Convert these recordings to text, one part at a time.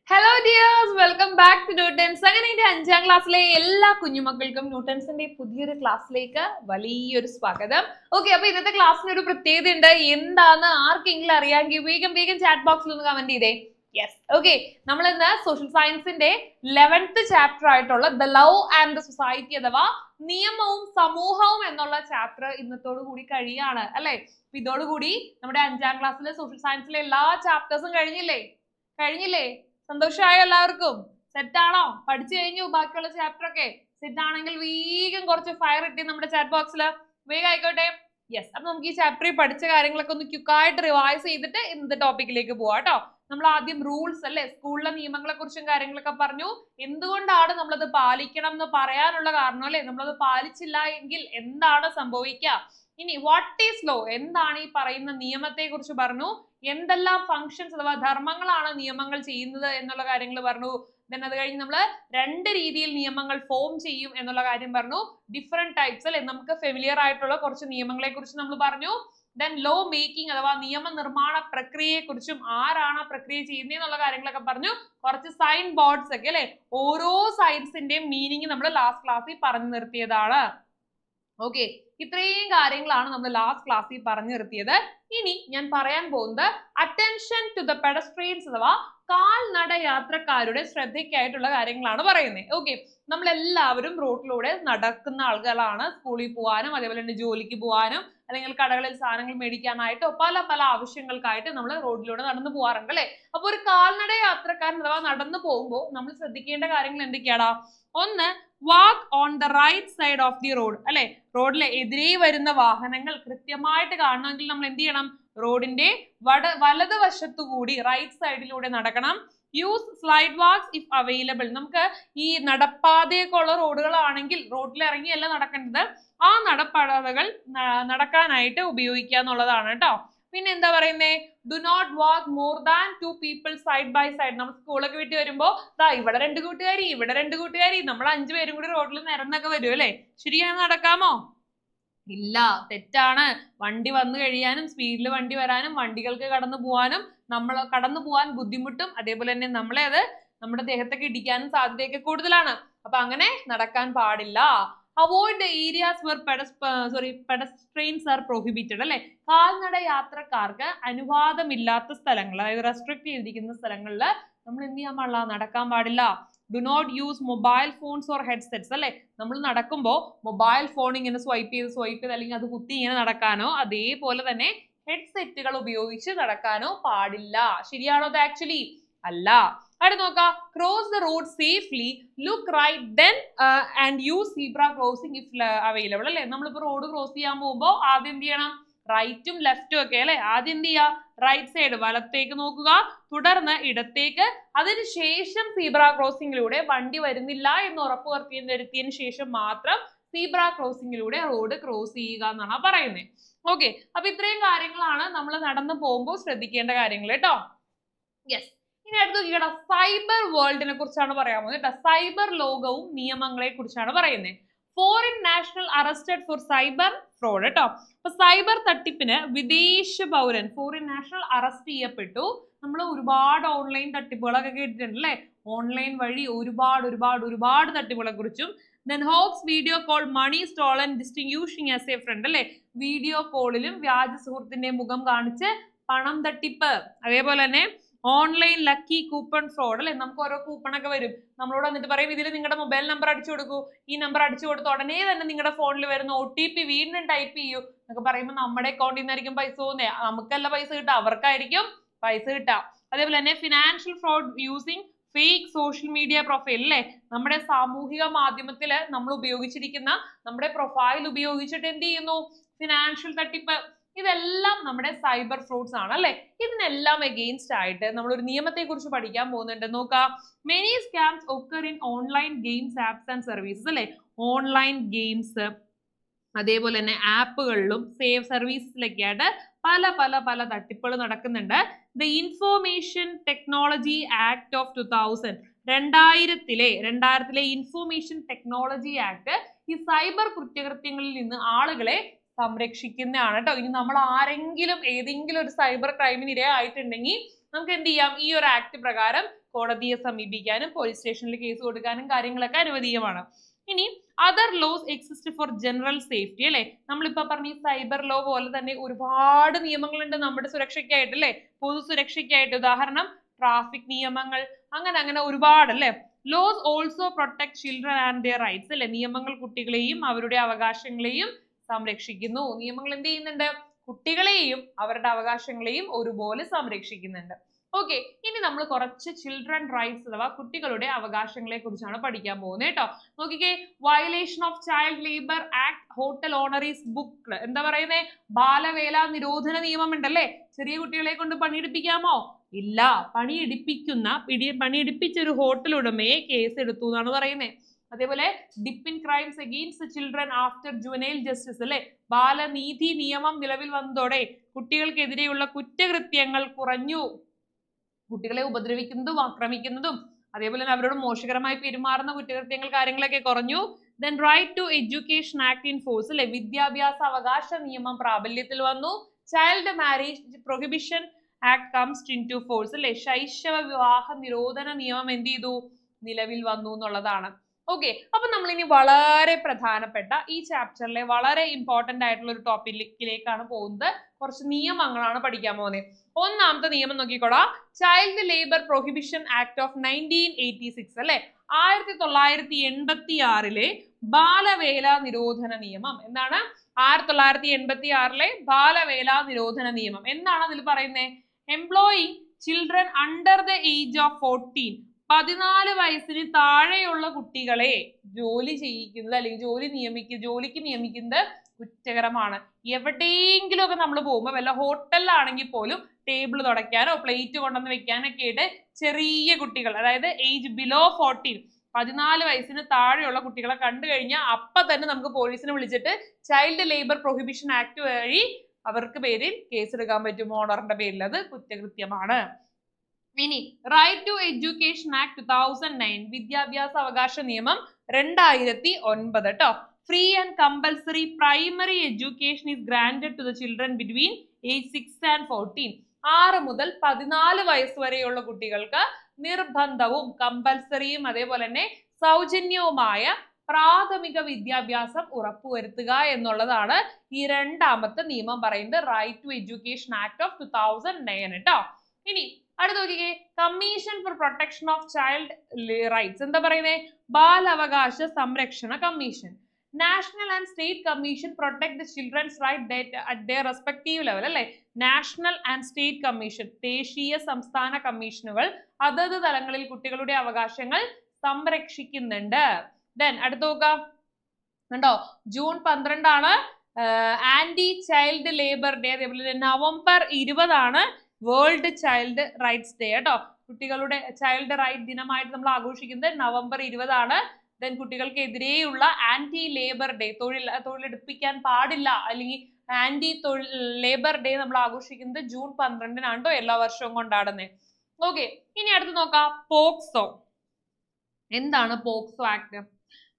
Hello dears, welcome back to Newtons. അങ്ങനെ എന്റെ 5ാം ക്ലാസ്സിലെ എല്ലാ കുഞ്ഞുമക്കൾക്കും ന്യൂട്ടൻസിന്റെ പുതിയൊരു ക്ലാസ്സിലേക്ക് വലിയൊരു സ്വാഗതം. ഓക്കെ, അപ്പൊ ഇന്നത്തെ ക്ലാസ്സിന് ഒരു പ്രത്യേകത ഉണ്ട്. എന്താന്ന് ആർക്കെങ്കിലും അറിയാമെങ്കിൽ വേഗം വേഗം ചാറ്റ് ബോക്സിൽ ഒന്ന് കമന്റ് ചെയ്തേ. യെസ്, ഓക്കെ, നമ്മൾ ഇന്ന് സോഷ്യൽ സയൻസിന്റെ 11th ചാപ്റ്റർ ആയിട്ടുള്ള the love and the society അഥവാ നിയമവും സമൂഹവും എന്നുള്ള ചാപ്റ്റർ ഇന്നത്തോടു കൂടി കഴിയാണ് അല്ലെ. അപ്പൊ ഇതോടുകൂടി നമ്മുടെ 5ാം ക്ലാസ്സിലെ സോഷ്യൽ സയൻസിലെ എല്ലാ ചാപ്റ്റേഴ്സും കഴിഞ്ഞില്ലേ? സന്തോഷമായോ എല്ലാവർക്കും? സെറ്റ് ആണോ? പഠിച്ചു കഴിഞ്ഞു ബാക്കിയുള്ള ചാപ്റ്റർ ഒക്കെ? സെറ്റ് ആണെങ്കിൽ വേഗം കുറച്ച് ഫയർ ഇട്ടി നമ്മുടെ ചാറ്റ് ബോക്സിൽ. വേഗം ആയിക്കോട്ടെ. യെസ്, അപ്പൊ നമുക്ക് ഈ ചാപ്റ്ററിൽ പഠിച്ച കാര്യങ്ങളൊക്കെ ഒന്ന് ക്വിക്കായിട്ട് റിവൈസ് ചെയ്തിട്ട് ഇന്നത്തെ ടോപ്പിക്കിലേക്ക് പോവാം കേട്ടോ. നമ്മൾ ആദ്യം റൂൾസ് അല്ലെ, സ്കൂളിലെ നിയമങ്ങളെ കുറിച്ചും കാര്യങ്ങളൊക്കെ പറഞ്ഞു. എന്തുകൊണ്ടാണ് നമ്മളത് പാലിക്കണം എന്ന് പറയാനുള്ള കാരണം അല്ലെ, നമ്മളത് പാലിച്ചില്ല എങ്കിൽ എന്താണ് സംഭവിക്കുക. ഇനി വാട്ട് ഈസ് ലോ, എന്താണ് ഈ പറയുന്ന നിയമത്തെ കുറിച്ച് പറഞ്ഞു. എന്തെല്ലാം ഫങ്ഷൻസ് അഥവാ ധർമ്മങ്ങളാണ് നിയമങ്ങൾ ചെയ്യുന്നത് എന്നുള്ള കാര്യങ്ങൾ പറഞ്ഞു. ദെൻ അത് കഴിഞ്ഞ് നമ്മൾ 2 രീതിയിൽ നിയമങ്ങൾ ഫോം ചെയ്യും എന്നുള്ള കാര്യം പറഞ്ഞു. ഡിഫറെന്റ് ടൈപ്സ് അല്ലെ, നമുക്ക് ഫെമിലിയർ ആയിട്ടുള്ള കുറച്ച് നിയമങ്ങളെ കുറിച്ച് നമ്മൾ പറഞ്ഞു. ദെൻ ലോ മേക്കിംഗ് അഥവാ നിയമനിർമ്മാണ പ്രക്രിയയെ കുറിച്ചും ആരാണ് ആ പ്രക്രിയ ചെയ്യുന്നത് എന്നുള്ള കാര്യങ്ങളൊക്കെ പറഞ്ഞു. കുറച്ച് സൈൻ ബോർഡ്സ് ഒക്കെ അല്ലെ, ഓരോ സൈൻസിന്റെയും മീനിങ് നമ്മൾ ലാസ്റ്റ് ക്ലാസ്സിൽ പറഞ്ഞു നിർത്തിയതാണ്. ഓക്കെ, ഇത്രയും കാര്യങ്ങളാണ് നമ്മൾ ലാസ്റ്റ് ക്ലാസ്സിൽ പറഞ്ഞു നിർത്തിയത്. ഇനി ഞാൻ പറയാൻ പോകുന്നത് അറ്റൻഷൻ ടു ദ പെഡസ്ട്രിയൻസ് അഥവാ കാൽനട യാത്രക്കാരുടെ ശ്രദ്ധയ്ക്കായിട്ടുള്ള കാര്യങ്ങളാണ് പറയുന്നത്. ഓക്കെ, നമ്മൾ എല്ലാവരും റോഡിലൂടെ നടക്കുന്ന ആളുകളാണ്. സ്കൂളിൽ പോകാനും അതേപോലെ തന്നെ ജോലിക്ക് പോകാനും അല്ലെങ്കിൽ കടകളിൽ സാധനങ്ങൾ മേടിക്കാനായിട്ടോ പല പല ആവശ്യങ്ങൾക്കായിട്ട് നമ്മൾ റോഡിലൂടെ നടന്നു പോകാറുണ്ട് അല്ലെ. അപ്പൊ ഒരു കാൽനട യാത്രക്കാരൻ അഥവാ നടന്നു പോകുമ്പോൾ നമ്മൾ ശ്രദ്ധിക്കേണ്ട കാര്യങ്ങൾ എന്തൊക്കെയാടാ? ഒന്ന്, walk on the right side of the road അല്ലെ. റോഡിലെ എതിരെ വരുന്ന വാഹനങ്ങൾ കൃത്യമായിട്ട് കാണണമെങ്കിൽ നമ്മൾ എന്ത് ചെയ്യണം? റോഡിന്റെ വലതുവശത്തു കൂടി റൈറ്റ് സൈഡിലൂടെ നടക്കണം. Use sidewalks if available. നമുക്ക് ഈ നടപ്പാതയൊക്കെ ഉള്ള റോഡുകളാണെങ്കിൽ റോഡിൽ ഇറങ്ങിയല്ല നടക്കേണ്ടത്, ആ നടപ്പാതകൾ നടക്കാനായിട്ട് ഉപയോഗിക്കുക എന്നുള്ളതാണ് കേട്ടോ. പിന്നെ എന്താ പറയുന്നേ? Do not walk more than 2 people side by side. നമ്മൾ സ്കൂളൊക്കെ വിട്ട് വരുമ്പോ ഇവിടെ 2 കൂട്ടുകാരി ഇവിടെ 2 കൂട്ടുകാരി നമ്മൾ 5 പേരും കൂടി റോഡിൽ നിരന്നൊക്കെ വരും അല്ലെ. ശരിയാണ്, നടക്കാമോ? ഇല്ല, തെറ്റാണ്. വണ്ടി വന്നു കഴിയാനും സ്പീഡിൽ വണ്ടി വരാനും വണ്ടികൾക്ക് കടന്നു പോകാനും നമ്മൾ കടന്നു പോകാൻ ബുദ്ധിമുട്ടും അതേപോലെ തന്നെ നമ്മളെ അത് നമ്മുടെ ദേഹത്തൊക്കെ ഇടിക്കാനും സാധ്യതയൊക്കെ കൂടുതലാണ്. അപ്പൊ അങ്ങനെ നടക്കാൻ പാടില്ല. Avoid the areas where pedestrians are prohibited അല്ലെ. കാൽനട യാത്രക്കാർക്ക് അനുവാദമില്ലാത്ത സ്ഥലങ്ങൾ, അതായത് റെസ്ട്രിക്ട് ചെയ്തിരിക്കുന്ന സ്ഥലങ്ങളിൽ നമ്മൾ എന്ത് ചെയ്യാൻ പാടില്ല? നടക്കാൻ പാടില്ല. Do not use mobile phones or headsets അല്ലെ. നമ്മൾ നടക്കുമ്പോൾ മൊബൈൽ ഫോൺ ഇങ്ങനെ സ്വൈപ്പ് ചെയ്ത് അല്ലെങ്കിൽ അത് കുത്തി ഇങ്ങനെ നടക്കാനോ അതേപോലെ തന്നെ ഹെഡ്സെറ്റുകൾ ഉപയോഗിച്ച് നടക്കാനോ പാടില്ല. ശരിയാണോ അത്? ആക്ച്വലി അല്ല. അവിടെ നോക്കാം. Cross the road safely, look right then and use zebra crossing if available അല്ലെ. നമ്മളിപ്പോ റോഡ് ക്രോസ് ചെയ്യാൻ പോകുമ്പോൾ ആദ്യം എന്ത് ചെയ്യണം? റൈറ്റും ലെഫ്റ്റും ഒക്കെ അല്ലെ. ആദ്യം എന്ത് ചെയ്യുക? റൈറ്റ് സൈഡ് വലത്തേക്ക് നോക്കുക, തുടർന്ന് ഇടത്തേക്ക്, അതിനുശേഷം സീബ്ര ക്രോസിംഗിലൂടെ വണ്ടി വരുന്നില്ല എന്ന് ഉറപ്പ് വരുത്തിയതിന് ശേഷം മാത്രം സീബ്ര ക്രോസിംഗിലൂടെ റോഡ് ക്രോസ് ചെയ്യുക എന്നാണ് പറയുന്നത്. ഓക്കെ, അപ്പൊ ഇത്രയും കാര്യങ്ങളാണ് നമ്മൾ നടന്നു പോകുമ്പോൾ ശ്രദ്ധിക്കേണ്ട കാര്യങ്ങൾ കേട്ടോ. യെസ്, ഇനി അടുത്ത് നോക്കിക്കോട്ടെ, സൈബർ വേൾഡിനെ കുറിച്ചാണ് പറയാൻ പോകുന്നത് കേട്ടോ. സൈബർ ലോകവും നിയമങ്ങളെ കുറിച്ചാണ് പറയുന്നത്. Foreign national arrested four cyber fraud കേട്ടോ. അപ്പൊ സൈബർ തട്ടിപ്പിന് വിദേശ പൗരൻ ഫോറിൻ നാഷണൽ അറസ്റ്റ് ചെയ്യപ്പെട്ടു. നമ്മൾ ഒരുപാട് ഓൺലൈൻ തട്ടിപ്പുകളൊക്കെ കേട്ടിട്ടുണ്ട് അല്ലെ. ഓൺലൈൻ വഴി ഒരുപാട് തട്ടിപ്പുകളെ കുറിച്ചും. Then hopes video call money stolen distinguishing as a friend അല്ലെ. വീഡിയോ കോളിലും വ്യാജ സുഹൃത്തിന്റെ മുഖം കാണിച്ച് പണം തട്ടിപ്പ്. അതേപോലെ തന്നെ ഓൺലൈൻ ലക്കി കൂപ്പൺ ഫ്രോഡ് അല്ലെ. നമുക്ക് ഓരോ കൂപ്പൺ ഒക്കെ വരും, നമ്മളോട് വന്നിട്ട് പറയും ഇതിൽ നിങ്ങളുടെ മൊബൈൽ നമ്പർ അടിച്ചു കൊടുക്കൂ, ഈ നമ്പർ അടിച്ചു കൊടുത്ത ഉടനെ തന്നെ നിങ്ങളുടെ ഫോണിൽ വരുന്ന OTP വീണ്ടും ടൈപ്പ് ചെയ്യൂ എന്നൊക്കെ പറയുമ്പോൾ നമ്മുടെ അക്കൗണ്ടിൽ നിന്നായിരിക്കും പൈസ പോകുന്നത്. നമുക്കല്ല പൈസ കിട്ടുക, അവർക്കായിരിക്കും പൈസ കിട്ടുക. അതേപോലെ തന്നെ financial fraud using fake social media profile അല്ലെ. നമ്മുടെ സാമൂഹിക മാധ്യമത്തില് നമ്മൾ ഉപയോഗിച്ചിരിക്കുന്ന നമ്മുടെ പ്രൊഫൈൽ ഉപയോഗിച്ചിട്ട് എന്ത് ചെയ്യുന്നു? ഫിനാൻഷ്യൽ തട്ടിപ്പ്. ഇതെല്ലാം നമ്മുടെ സൈബർ ഫ്രോഡ്സ് ആണ് അല്ലെ. ഇതിനെല്ലാം എഗെയിൻസ്റ്റ് ആയിട്ട് നമ്മൾ ഒരു നിയമത്തെ കുറിച്ച് പഠിക്കാൻ പോകുന്നുണ്ട്. നോക്കാം. Many scams occur in online games apps and services അല്ലെ. ഓൺലൈൻ ഗെയിംസ് അതേപോലെ തന്നെ ആപ്പുകളിലും സേവ് സർവീസസിലൊക്കെ ആയിട്ട് പല തട്ടിപ്പുകൾ നടക്കുന്നുണ്ട്. The information technology act of 2000 2000 information technology act ഈ സൈബർ കുറ്റകൃത്യങ്ങളിൽ നിന്ന് ആളുകളെ സംരക്ഷിക്കുന്നതാണ് കേട്ടോ. ഇനി നമ്മൾ ആരെങ്കിലും ഏതെങ്കിലും ഒരു സൈബർ ക്രൈമിന് ഇരയായിട്ടുണ്ടെങ്കിൽ നമുക്ക് എന്ത് ചെയ്യാം? ഈ ഒരു ആക്ട് പ്രകാരം കോടതിയെ സമീപിക്കാനും പോലീസ് സ്റ്റേഷനിൽ കേസ് കൊടുക്കാനും കാര്യങ്ങളൊക്കെ അനുവദീയമാണ്. ഇനി other laws exist four general safety അല്ലെ. നമ്മളിപ്പോ പറഞ്ഞ ഈ സൈബർ ലോ പോലെ തന്നെ ഒരുപാട് നിയമങ്ങളുണ്ട് നമ്മുടെ സുരക്ഷയ്ക്കായിട്ട് അല്ലെ, പൊതു സുരക്ഷയ്ക്കായിട്ട്. ഉദാഹരണം ട്രാഫിക് നിയമങ്ങൾ, അങ്ങനെ ഒരുപാട് അല്ലെ. Laws also protect children and their rights അല്ലെ. നിയമങ്ങൾ കുട്ടികളെയും അവരുടെ അവകാശങ്ങളെയും സംരക്ഷിക്കുന്നു. നിയമങ്ങൾ എന്ത് ചെയ്യുന്നുണ്ട്? കുട്ടികളെയും അവരുടെ അവകാശങ്ങളെയും ഒരുപോലെ സംരക്ഷിക്കുന്നുണ്ട്. ഓക്കെ, ഇനി നമ്മൾ കുറച്ച് ചിൽഡ്രൻ റൈറ്റ്സ് അഥവാ കുട്ടികളുടെ അവകാശങ്ങളെ കുറിച്ചാണ് പഠിക്കാൻ പോകുന്നത് കേട്ടോ. നോക്കിക്കേ, violation of child labour act hotel owners book. എന്താ പറയുന്നേ? ബാലവേല നിരോധന നിയമം ഉണ്ടല്ലേ. ചെറിയ കുട്ടികളെ കൊണ്ട് പണിയെടുപ്പിക്കാമോ? ഇല്ല. പണിയെടുപ്പിച്ച ഒരു ഹോട്ടൽ ഉടമയെ കേസ് എടുത്തു എന്നാണ് പറയുന്നത്. അതേപോലെ ഡിപ്പിൻ crimes against children after juvenile justice അല്ലെ. ബാലനീതി നിയമം നിലവിൽ വന്നതോടെ കുട്ടികൾക്കെതിരെയുള്ള കുറ്റകൃത്യങ്ങൾ കുറഞ്ഞു. കുട്ടികളെ ഉപദ്രവിക്കുന്നതും ആക്രമിക്കുന്നതും അതേപോലെ തന്നെ അവരോട് മോശകരമായി പെരുമാറുന്ന കുറ്റകൃത്യങ്ങൾ കാര്യങ്ങളൊക്കെ കുറഞ്ഞു. Then right to education act in force അല്ലെ. വിദ്യാഭ്യാസ അവകാശ നിയമം പ്രാബല്യത്തിൽ വന്നു. Child marriage prohibition act comes into force അല്ലെ. ശൈശവ വിവാഹ നിരോധന നിയമം എന്ത് ചെയ്തു? നിലവിൽ വന്നു എന്നുള്ളതാണ്. ഓക്കെ, അപ്പൊ നമ്മൾ ഇനി വളരെ പ്രധാനപ്പെട്ട ഈ ചാപ്റ്ററിലെ വളരെ ഇമ്പോർട്ടന്റ് ആയിട്ടുള്ള ഒരു ടോപ്പിക്കിലേക്കാണ് പോകുന്നത്. കുറച്ച് നിയമങ്ങളാണ് പഠിക്കാൻ പോകുന്നത്. ഒന്നാമത്തെ നിയമം നോക്കിക്കോടാ, child labour prohibition act of 1986 അല്ലെ. 1986 ബാലവേല നിരോധന നിയമം. എന്താണ്? 1986 ബാലവേല നിരോധന നിയമം. എന്താണ് അതിൽ പറയുന്നത്? Employing children under the age of 14, 14 വയസ്സിന് താഴെയുള്ള കുട്ടികളെ ജോലി ചെയ്യിക്കുന്നത് അല്ലെങ്കിൽ ജോലിക്ക് നിയമിക്കുന്നത് കുറ്റകരമാണ്. എവിടെയെങ്കിലും ഒക്കെ നമ്മൾ പോകുമ്പോൾ, വല്ല ഹോട്ടലിലാണെങ്കിൽ പോലും ടേബിൾ തുടയ്ക്കാനോ പ്ലേറ്റ് കൊണ്ടുവന്ന് വെക്കാനൊക്കെ ആയിട്ട് ചെറിയ കുട്ടികൾ, അതായത് ഏജ് ബിലോ 14, 14 വയസ്സിന് താഴെയുള്ള കുട്ടികളെ കണ്ടു കഴിഞ്ഞാൽ അപ്പൊ തന്നെ നമുക്ക് പോലീസിനെ വിളിച്ചിട്ട് ചൈൽഡ് ലേബർ പ്രൊഹിബിഷൻ ആക്ട് വഴി അവർക്ക് പേരിൽ കേസ് എടുക്കാൻ പറ്റും. ഓണറിന്റെ പേരിൽ അത് കുറ്റകൃത്യമാണ്. ഇനി റൈറ്റ് ടു എഡ്യൂക്കേഷൻ ആക്ട് 2009 വിദ്യാഭ്യാസ അവകാശ നിയമം 2009 കേട്ടോ. Free and compulsory primary education is granted to the children between age 6 and 14. 6 മുതൽ 14 വയസ്സ് വരെയുള്ള കുട്ടികൾക്ക് നിർബന്ധവും കമ്പൽസറിയും അതേപോലെ തന്നെ സൗജന്യവുമായ പ്രാഥമിക വിദ്യാഭ്യാസം ഉറപ്പുവരുത്തുക എന്നുള്ളതാണ് ഈ രണ്ടാമത്തെ നിയമം പറയുന്നത്. Right to education act of 2009 കേട്ടോ. ഇനി അടുത്ത് നോക്കിക്കേ, commission for protection of child rights. എന്താ പറയുന്നത്? ബാലാവകാശ സംരക്ഷണ commission. National and state commission protect the children's right at their respective level അല്ലെ. നാഷണൽ ആൻഡ് സ്റ്റേറ്റ് കമ്മീഷൻ, ദേശീയ സംസ്ഥാന കമ്മീഷനുകൾ അതത് തലങ്ങളിൽ കുട്ടികളുടെ അവകാശങ്ങൾ സംരക്ഷിക്കുന്നുണ്ട്. ദെൻ അടുത്ത് നോക്കാം, കണ്ടോ, June 12 anti child labour day. അതേപോലെ November 20 world child rights day കേട്ടോ. കുട്ടികളുടെ ചൈൽഡ് റൈറ്റ് ദിനമായിട്ട് നമ്മൾ ആഘോഷിക്കുന്നത് നവംബർ 20. ദെൻ കുട്ടികൾക്കെതിരെയുള്ള ആന്റി ലേബർ ഡേ, തൊഴിലെടുപ്പിക്കാൻ പാടില്ല അല്ലെങ്കിൽ ആന്റി ലേബർ ഡേ നമ്മൾ ആഘോഷിക്കുന്നത് ജൂൺ 12 എല്ലാ വർഷവും കൊണ്ടാടുന്നത്. ഓക്കെ, ഇനി അടുത്ത് നോക്കാം, പോക്സോ. എന്താണ് POCSO act?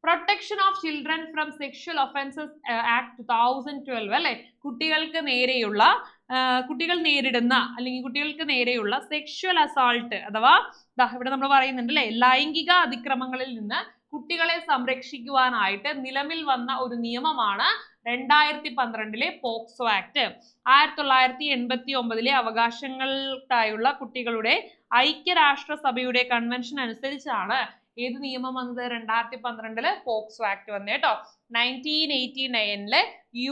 Protection of children from sexual offences act 2012 അല്ലെ. കുട്ടികൾ നേരിടുന്ന അല്ലെങ്കിൽ കുട്ടികൾക്ക് നേരെയുള്ള സെക്ഷൽ അസാൾട്ട് അഥവാ ഇവിടെ നമ്മൾ പറയുന്നുണ്ട് അല്ലെ, ലൈംഗിക അതിക്രമങ്ങളിൽ നിന്ന് കുട്ടികളെ സംരക്ഷിക്കുവാനായിട്ട് നിലവിൽ വന്ന ഒരു നിയമമാണ് 2012 പോക്സോ ആക്ട്. 1989 അവകാശങ്ങൾക്കായുള്ള കുട്ടികളുടെ ഐക്യരാഷ്ട്രസഭയുടെ കൺവെൻഷൻ അനുസരിച്ചാണ് ഏത് നിയമം വന്നത്? 2012 പോക്സോ ആക്ട് വന്നത് കേട്ടോ. 1989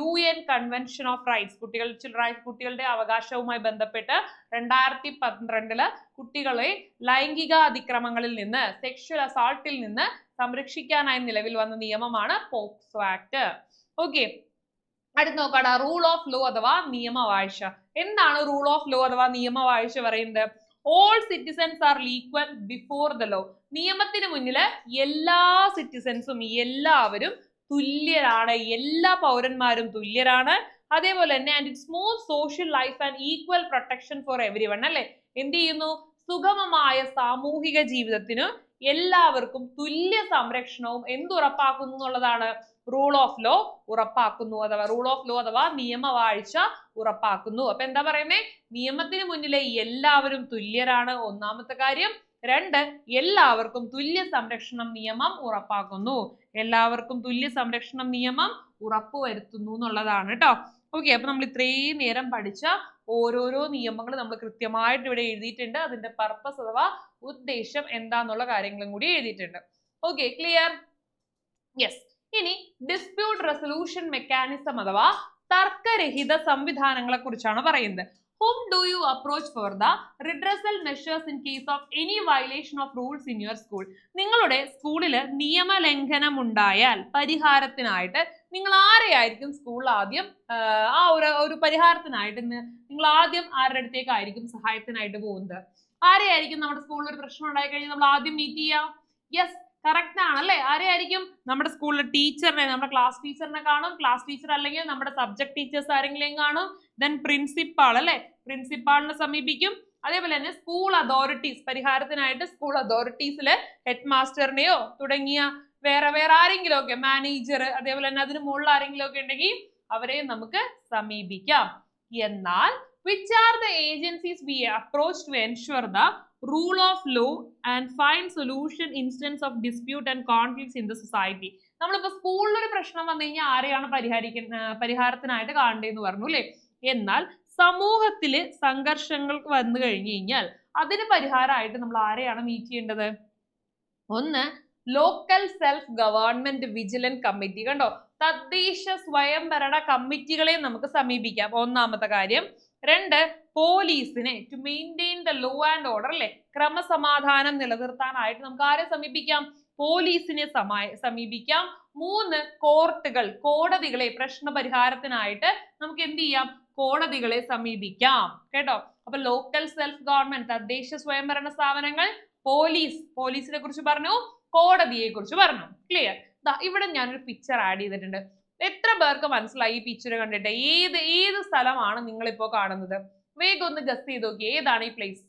UN കൺവെൻഷൻ ഓഫ് റൈറ്റ്സ്, കുട്ടികളുടെ അവകാശവുമായി ബന്ധപ്പെട്ട് 2012 കുട്ടികളെ ലൈംഗിക അതിക്രമങ്ങളിൽ നിന്ന്, സെക്ഷൽ അസാൾട്ടിൽ നിന്ന് സംരക്ഷിക്കാനായി നിലവിൽ വന്ന നിയമമാണ് പോക്സോ ആക്ട്. ഓക്കെ, അടുത്ത് നോക്കാടാ, റൂൾ ഓഫ് ലോ അഥവാ നിയമവാഴ്ച. എന്താണ് റൂൾ ഓഫ് ലോ അഥവാ നിയമവാഴ്ച പറയുന്നത്? All citizens are equal before the law. നിയമത്തിന് മുന്നിൽ എല്ലാ സിറ്റിസൺസും, എല്ലാവരും തുല്യരാണ്. എല്ലാ പൗരന്മാരും തുല്യരാണ്. അതേപോലെ തന്നെ and it smooth social life and equal protection for everyone അല്ലെ. എന്ത് ചെയ്യുന്നു? സുഗമമായ സാമൂഹിക ജീവിതത്തിന് എല്ലാവർക്കും തുല്യ സംരക്ഷണവും എന്തുറപ്പാക്കുന്നു എന്നുള്ളതാണ് റൂൾ ഓഫ് ലോ ഉറപ്പാക്കുന്നു. അഥവാ റൂൾ ഓഫ് ലോ അഥവാ നിയമവാഴ്ച ഉറപ്പാക്കുന്നു. അപ്പൊ എന്താ പറയുന്നേ? നിയമത്തിന് മുന്നിലെ എല്ലാവരും തുല്യരാണ്, ഒന്നാമത്തെ കാര്യം. 2 എല്ലാവർക്കും തുല്യ സംരക്ഷണം നിയമം ഉറപ്പാക്കുന്നു. എല്ലാവർക്കും തുല്യ സംരക്ഷണം നിയമം ഉറപ്പുവരുത്തുന്നു എന്നുള്ളതാണ് കേട്ടോ. ഓക്കെ, അപ്പൊ നമ്മൾ ഇത്രയും നേരം പഠിച്ച ഓരോരോ നിയമങ്ങൾ നമ്മൾ കൃത്യമായിട്ട് ഇവിടെ എഴുതിയിട്ടുണ്ട്. അതിന്റെ പർപ്പസ് അഥവാ ഉദ്ദേശം എന്താന്നുള്ള കാര്യങ്ങളും കൂടി എഴുതിയിട്ടുണ്ട്. Okay, clear? യെസ്. ഇനി ഡിസ്പ്യൂട്ട് റെസൊല്യൂഷൻ മെക്കാനിസം അഥവാ തർക്കരഹിത സംവിധാനങ്ങളെ കുറിച്ചാണ് പറയുന്നത്. Whom do you approach for the redressal measures in case of any violation of rules in your school? നിങ്ങളുടെ സ്കൂളിൽ നിയമലംഘനം ഉണ്ടായാൽ പരിഹാരത്തിനായിട്ട് നിങ്ങൾ ആരെയായിരിക്കും സ്കൂളിൽ ആദ്യം ഒരു പരിഹാരത്തിനായിട്ട് നിങ്ങൾ ആദ്യം ആരുടെ അടുത്തേക്കായിരിക്കും സഹായത്തിനായിട്ട് പോകുന്നത്? ആരെയായിരിക്കും നമ്മുടെ സ്കൂളിൽ ഒരു പ്രശ്നം ഉണ്ടായി കഴിഞ്ഞാൽ നമ്മൾ ആദ്യം മീറ്റ് ചെയ്യാം? യെസ്, കറക്റ്റ് ആണല്ലേ. ആരെയായിരിക്കും? നമ്മുടെ സ്കൂളിലെ ടീച്ചറിനെ, നമ്മുടെ ക്ലാസ് ടീച്ചറിനെ കാണും. ക്ലാസ് ടീച്ചർ അല്ലെങ്കിൽ നമ്മുടെ സബ്ജക്ട് ടീച്ചേഴ്സ് ആരെങ്കിലും കാണും. ദെൻ പ്രിൻസിപ്പാൾ അല്ലെ, പ്രിൻസിപ്പാളിനെ സമീപിക്കും. അതേപോലെ തന്നെ സ്കൂൾ അതോറിറ്റീസ്, പരിഹാരത്തിനായിട്ട് സ്കൂൾ അതോറിറ്റീസില് ഹെഡ് മാസ്റ്ററിനെയോ തുടങ്ങിയ വേറെ ആരെങ്കിലും ഒക്കെ, മാനേജർ, അതേപോലെ തന്നെ അതിന് മുകളിൽ ആരെങ്കിലും ഒക്കെ ഉണ്ടെങ്കിൽ അവരെ നമുക്ക് സമീപിക്കാം. എന്നാൽ which are the agencies we approach to ensure the rule of law and find solution instance of dispute and conflicts in the society? നമ്മളിപ്പോ സ്കൂളിൽ ഒരു പ്രശ്നം വന്നു കഴിഞ്ഞാൽ ആരെയാണ് പരിഹാരത്തിനായിട്ട് കാണേണ്ടതെന്ന് പറഞ്ഞു അല്ലെ. എന്നാൽ സമൂഹത്തില് സംഘർഷങ്ങൾ വന്നു കഴിഞ്ഞു കഴിഞ്ഞാൽ അതിന് പരിഹാരമായിട്ട് നമ്മൾ ആരെയാണ് മീറ്റ് ചെയ്യേണ്ടത്? ഒന്ന്, local self government vigilance committee. കണ്ടോ, തദ്ദേശ സ്വയംഭരണ കമ്മിറ്റികളെ നമുക്ക് സമീപിക്കാം. ഒന്നാമത്തെ കാര്യം. 2, പോലീസിനെ, to maintain the law and order അല്ലെ, ക്രമസമാധാനം നിലനിർത്താനായിട്ട് നമുക്ക് ആരെ സമീപിക്കാം? പോലീസിനെ സമീപിക്കാം. 3, കോർട്ടുകൾ, കോടതികളെ, പ്രശ്ന പരിഹാരത്തിനായിട്ട് നമുക്ക് എന്ത് ചെയ്യാം? കോടതികളെ സമീപിക്കാം. കേട്ടോ, അപ്പൊ ലോക്കൽ സെൽഫ് ഗവൺമെന്റ്, തദ്ദേശ സ്വയംഭരണ സ്ഥാപനങ്ങൾ, പോലീസിനെ കുറിച്ച് പറഞ്ഞു, കോടതിയെ കുറിച്ച് പറഞ്ഞു. ക്ലിയർ? ഇവിടെ ഞാനൊരു പിക്ചർ ആഡ് ചെയ്തിട്ടുണ്ട്. എത്ര പേർക്ക് മനസ്സിലായി ഈ പിക്ചർ കണ്ടിട്ട്? ഏത് സ്ഥലമാണ് നിങ്ങളിപ്പോ കാണുന്നത്? വേഗം ഒന്ന് ഗസ് ചെയ്ത് നോക്കി, ഏതാണ് ഈ place?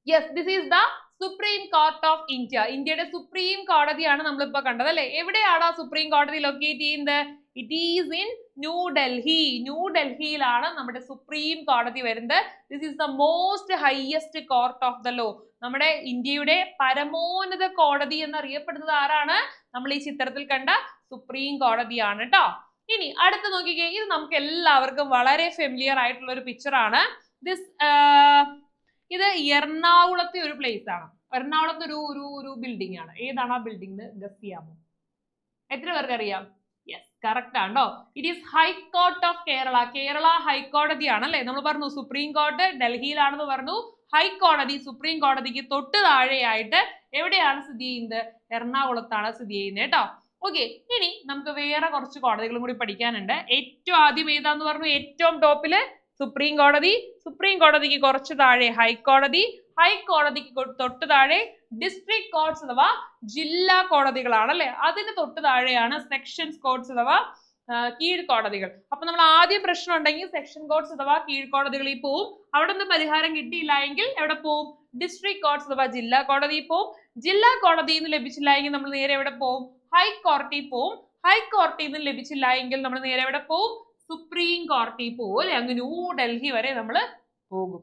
Yes, this is the supreme court of India. ഇന്ത്യയുടെ സുപ്രീം കോടതിയാണ് നമ്മളിപ്പോ കണ്ടത് അല്ലെ. എവിടെയാണ് ആ സുപ്രീം കോടതി ലൊക്കേറ്റ് ചെയ്യുന്നത്? It is in New Delhi. ന്യൂഡൽഹിയിലാണ് നമ്മുടെ സുപ്രീം കോടതി വരുന്നത്. This is the most highest court of the law. നമ്മുടെ ഇന്ത്യയുടെ പരമോന്നത കോടതി എന്നറിയപ്പെടുന്നത് ആരാണ്? നമ്മൾ ഈ ചിത്രത്തിൽ കണ്ട സുപ്രീം കോടതിയാണ് കേട്ടോ. ഇനി അടുത്ത് നോക്കിക്കേ, ഇത് നമുക്ക് എല്ലാവർക്കും വളരെ ഫെമിലിയർ ആയിട്ടുള്ള ഒരു പിക്ചർ ആണ്. ഇത് എറണാകുളത്തെ ഒരു പ്ലേസ് ആണ്. എറണാകുളത്ത് ഒരു ബിൽഡിംഗ് ആണ്. ഏതാണ് ആ ബിൽഡിംഗ്? ഗസ് ചെയ്യാമോ? എത്ര പേർക്ക് അറിയാം? യെസ്, കറക്റ്റ് ആണോ? It is high court of Kerala. Kerala ഹൈക്കോടതിയാണ് അല്ലെ. നമ്മൾ പറഞ്ഞു സുപ്രീം കോർട്ട് ഡൽഹിയിലാണെന്ന് പറഞ്ഞു. ഹൈക്കോടതി, സുപ്രീം കോടതിക്ക് തൊട്ട് താഴെയായിട്ട് എവിടെയാണ് സ്ഥിതി ചെയ്യുന്നത്? എറണാകുളത്താണ് സ്ഥിതി ചെയ്യുന്നത് കേട്ടോ. ഓക്കെ, ഇനി നമുക്ക് വേറെ കുറച്ച് കോടതികളും കൂടി പഠിക്കാനുണ്ട്. ഏറ്റവും ആദ്യം ഏതാന്ന് പറഞ്ഞു? ഏറ്റവും ടോപ്പില് സുപ്രീം കോടതി, സുപ്രീം കോടതിക്ക് കുറച്ച് താഴെ ഹൈക്കോടതി, ഹൈക്കോടതിക്ക് തൊട്ട് താഴെ ഡിസ്ട്രിക്ട് കോർട്സ് അഥവാ ജില്ലാ കോടതികളാണ് അല്ലെ. അതിന് തൊട്ട് താഴെയാണ് സെക്ഷൻസ് കോർട്സ് അഥവാ കീഴ്ക്കോടതികൾ. അപ്പൊ നമ്മൾ ആദ്യം പ്രശ്നം ഉണ്ടെങ്കിൽ സെക്ഷൻ കോർട്സ് അഥവാ കീഴ്ക്കോടതികളിൽ പോവും. അവിടെ നിന്ന് പരിഹാരം കിട്ടിയില്ല എങ്കിൽ എവിടെ പോവും? ഡിസ്ട്രിക്ട് കോർട്സ് അഥവാ ജില്ലാ കോടതിയിൽ പോവും. ജില്ലാ കോടതിയിൽ നിന്ന് ലഭിച്ചില്ല എങ്കിൽ നമ്മൾ നേരെ എവിടെ പോവും? ഹൈക്കോടതിയിൽ പോവും. ഹൈക്കോടതിയിൽ നിന്ന് ലഭിച്ചില്ല എങ്കിൽ നമ്മൾ നേരെ എവിടെ പോവും? സുപ്രീം കോടതിയിൽ പോവും അല്ലെ. അങ്ങ് ന്യൂഡൽഹി വരെ നമ്മൾ പോകും.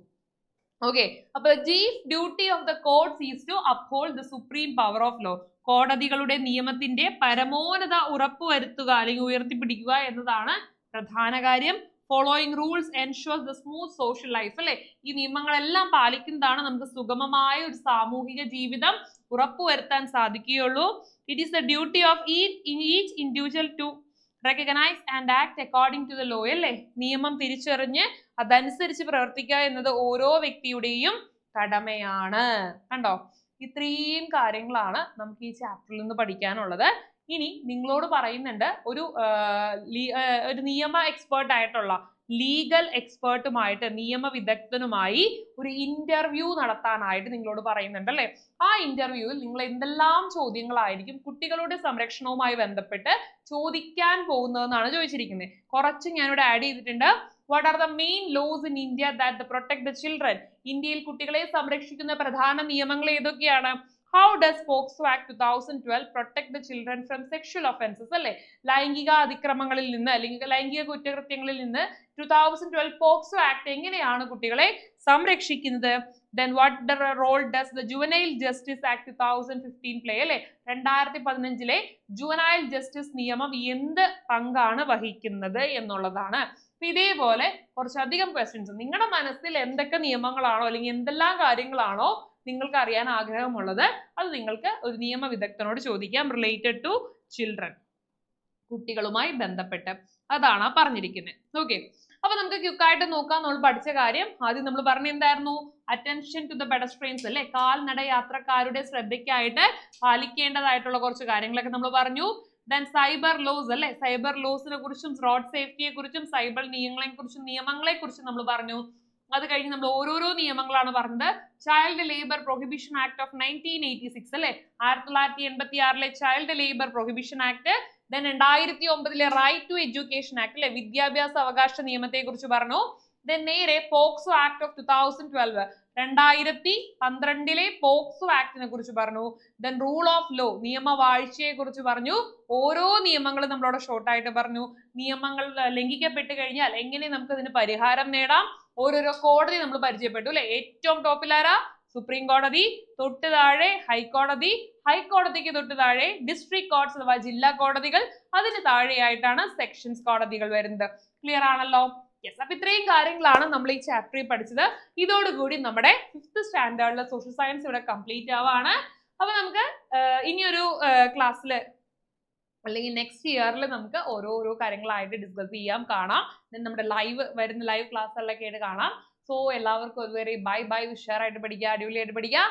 ഓക്കെ, അപ്പൊ chief duty of the courts is to uphold the supreme power of law. കോടതികളുടെ നിയമത്തിന്റെ പരമോന്നത ഉറപ്പുവരുത്തുക അല്ലെങ്കിൽ ഉയർത്തിപ്പിടിക്കുക എന്നതാണ് പ്രധാന കാര്യം. Following rules ensures the smooth social life അല്ലെ. ഈ നിയമങ്ങളെല്ലാം പാലിക്കുന്നതാണ് നമുക്ക് സുഗമമായ ഒരു സാമൂഹിക ജീവിതം ഉറപ്പുവരുത്താൻ സാധിക്കുകയുള്ളൂ. It is the duty of each individual to recognise and act according to the law അല്ലേ. നിയമം തിരിച്ചറിഞ്ഞ് അതനുസരിച്ച് പ്രവർത്തിക്കുക എന്നത് ഓരോ വ്യക്തിയുടെയും കടമയാണ്. കണ്ടോ, ഇത്രയും കാര്യങ്ങളാണ് നമുക്ക് ഈ ചാപ്റ്ററിൽ നിന്ന് പഠിക്കാനുള്ളത്. ഇനി നിങ്ങളോട് പറയുന്നുണ്ട് ഒരു നിയമ എക്സ്പേർട്ട് ആയിട്ടുള്ള ലീഗൽ എക്സ്പേർട്ടുമായിട്ട്, നിയമ വിദഗ്ധനുമായി ഒരു ഇന്റർവ്യൂ നടത്താനായിട്ട് നിങ്ങളോട് പറയുന്നുണ്ട് അല്ലെ. ആ ഇന്റർവ്യൂവിൽ നിങ്ങൾ എന്തെല്ലാം ചോദ്യങ്ങളായിരിക്കും കുട്ടികളുടെ സംരക്ഷണവുമായി ബന്ധപ്പെട്ട് ചോദിക്കാൻ പോകുന്നതെന്നാണ് ചോദിച്ചിരിക്കുന്നത്. കുറച്ച് ഞാനിവിടെ ആഡ് ചെയ്തിട്ടുണ്ട്. What are the main laws in India that protect the children? ഇന്ത്യയിൽ കുട്ടികളെ സംരക്ഷിക്കുന്ന പ്രധാന നിയമങ്ങൾ ഏതൊക്കെയാണ്? How does POCSO act 2012 protect the children from sexual offences അല്ലെ, ലൈംഗിക അതിക്രമങ്ങളിൽ നിന്ന് അല്ലെങ്കിൽ ലൈംഗിക കുറ്റകൃത്യങ്ങളിൽ നിന്ന് 2012 പോക്സോ ആക്ട് എങ്ങനെയാണ് കുട്ടികളെ സംരക്ഷിക്കുന്നത്? Then what the role does the Juvenile Justice Act 2015 play അല്ലെ, 2015 ജുവനൈൽ ജസ്റ്റിസ് നിയമം എന്ത് പങ്കാണ് വഹിക്കുന്നത് എന്നുള്ളതാണ്. ഇതേപോലെ കുറച്ചധികം ക്വസ്റ്റ്യൻസ് നിങ്ങളുടെ മനസ്സിൽ എന്തൊക്കെ നിയമങ്ങളാണോ അല്ലെങ്കിൽ എന്തെല്ലാം കാര്യങ്ങളാണോ നിങ്ങൾക്ക് അറിയാൻ ആഗ്രഹമുള്ളത് അത് നിങ്ങൾക്ക് ഒരു നിയമ വിദഗ്ധനോട് ചോദിക്കാം, റിലേറ്റഡ് ടു ചിൽഡ്രൻ, കുട്ടികളുമായി ബന്ധപ്പെട്ട്. അതാണ് പറഞ്ഞിരിക്കുന്നത്. ഓക്കെ, അപ്പൊ നമുക്ക് ക്വിക്കായിട്ട് നോക്കാം. നമ്മൾ പഠിച്ച കാര്യം ആദ്യം നമ്മൾ പറഞ്ഞ എന്തായിരുന്നു? അറ്റൻഷൻ ടു ദ പെഡസ്ട്രിയൻസ് അല്ലെ, കാൽനട യാത്രക്കാരുടെ ശ്രദ്ധയ്ക്കായിട്ട് പാലിക്കേണ്ടതായിട്ടുള്ള കുറച്ച് കാര്യങ്ങളൊക്കെ നമ്മൾ പറഞ്ഞു. ദെൻ സൈബർ ലോസ് അല്ലെ, സൈബർ ലോസിനെ കുറിച്ചും റോഡ് സേഫ്റ്റിയെ കുറിച്ചും സൈബർ നിയമങ്ങളെ കുറിച്ചും നമ്മൾ പറഞ്ഞു. അത് കഴിഞ്ഞ് നമ്മൾ ഓരോരോ നിയമങ്ങളാണ് പറഞ്ഞത്. Child labour prohibition act of 1986 അല്ലെ, 1986 child labour prohibition act. Then 2009 right to education act അല്ലെ, വിദ്യാഭ്യാസ അവകാശ നിയമത്തെ കുറിച്ച് പറഞ്ഞു. ദെൻ നേരെ പോക്സോ ആക്ട് ഓഫ് 2012 2012 പോക്സോ ആക്ടിനെ കുറിച്ച് പറഞ്ഞു. ദെൻ റൂൾ ഓഫ് ലോ, നിയമവാഴ്ചയെ കുറിച്ച് പറഞ്ഞു. ഓരോ നിയമങ്ങളും നമ്മളവിടെ ഷോർട്ട് ആയിട്ട് പറഞ്ഞു. നിയമങ്ങൾ ലംഘിക്കപ്പെട്ട് കഴിഞ്ഞാൽ എങ്ങനെ നമുക്ക് അതിന് പരിഹാരം നേടാം, ഓരോരോ കോടതി നമ്മൾ പരിചയപ്പെട്ടു അല്ലെ. ഏറ്റവും ടോപ്പിലാരാ? സുപ്രീം കോടതി, തൊട്ട് താഴെ ഹൈക്കോടതി, ഹൈക്കോടതിക്ക് തൊട്ട് താഴെ ഡിസ്ട്രിക്ട് കോർട്സ് അഥവാ ജില്ലാ കോടതികൾ, അതിന് താഴെയായിട്ടാണ് സെക്ഷൻസ് കോടതികൾ വരുന്നത്. ക്ലിയർ ആണല്ലോ? യെസ്, അപ്പൊ ഇത്രയും കാര്യങ്ങളാണ് നമ്മൾ ഈ ചാപ്റ്ററിൽ പഠിച്ചത്. ഇതോടുകൂടി നമ്മുടെ 5th സ്റ്റാൻഡേർഡിലെ സോഷ്യൽ സയൻസ് ഇവിടെ കംപ്ലീറ്റ് ആവാണ്. അപ്പൊ നമുക്ക് ഇനിയൊരു ക്ലാസ്സിൽ അല്ലെങ്കിൽ നെക്സ്റ്റ് ഇയറിൽ നമുക്ക് ഓരോരോ കാര്യങ്ങളായിട്ട് ഡിസ്കസ് ചെയ്യാം, കാണാം. നമ്മുടെ ലൈവ് ക്ലാസ്സുകളിലൊക്കെ ആയിട്ട് കാണാം. സോ എല്ലാവർക്കും അതുവരെ ബൈ ബൈ, ഉഷാറായിട്ട് പഠിക്കുക, അടിപൊളിയായിട്ട് പഠിക്കുക.